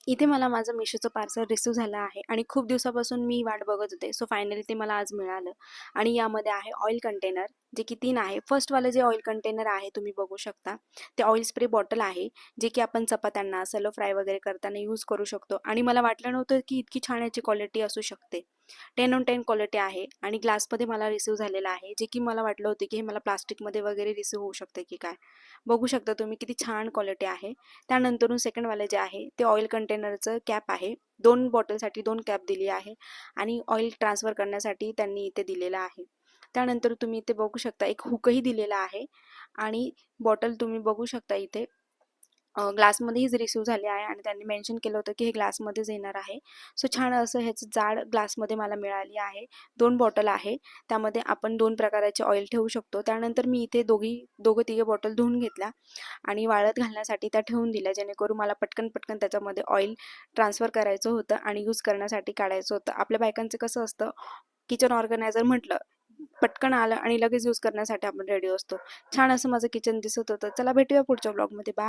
इथे मला माझं मिशोचं पार्सल रिसीव्ह झालं आहे आणि खूप दिवसापासून मी वाट बघत होते. सो फायनली ते मला आज मिळालं आणि यामध्ये आहे ऑइल कंटेनर, जे की 3 आहे. फर्स्टवालं जे ऑइल कंटेनर आहे तुम्ही बघू शकता, ते ऑइल स्प्रे बॉटल आहे, जे की आपण चपात्यांना, सॅलो फ्राय वगैरे करताना यूज करू शकतो आणि मला वाटलं नव्हतं की इतकी छान याची क्वालिटी असू शकते. 10 ऑन 10 क्वालिटी आहे आणि ग्लासमध्ये मला रिसीव्ह झालेलं आहे, जे की मला वाटलं होतं की हे मला प्लास्टिकमध्ये वगैरे रिसीव्ह होऊ शकते की काय. बघू शकता तुम्ही किती छान क्वालिटी आहे. त्यानंतरून सेकंडवाले जे आहे ते ऑइल कंटेनरचं कॅप आहे. 2 बॉटलसाठी 2 कॅप दिली आहे आणि ऑइल ट्रान्सफर करण्यासाठी त्यांनी इथे दिलेलं आहे. त्यानंतर तुम्ही इथे बघू शकता एक हुकही दिलेला आहे आणि बॉटल तुम्ही बघू शकता इथे ग्लासमध्येच रिसीव्ह झाले आहे आणि त्यांनी मेन्शन केलं होतं की हे ग्लासमध्येच येणार आहे. सो छान असं ह्याचं जाड ग्लासमध्ये मला मिळाली आहे. 2 बॉटल आहे. त्यामध्ये आपण 2 प्रकाराचे ऑइल ठेवू शकतो. त्यानंतर मी इथे दोघं-तिघे बॉटल धुवून घेतल्या आणि वाळत घालण्यासाठी त्या ठेवून दिल्या, जेणेकरून मला पटकन त्याच्यामध्ये ऑइल ट्रान्सफर करायचं होतं आणि यूज करण्यासाठी काढायचं होतं. आपल्या बायकांचं कसं असतं, किचन ऑर्गनायझर म्हटलं, पटकन आलं आणि लगेच यूज करण्यासाठी आपण रेडी असतो. छान असं माझं किचन दिसत होतं. चला भेटूया पुढच्या ब्लॉगमध्ये. बाय.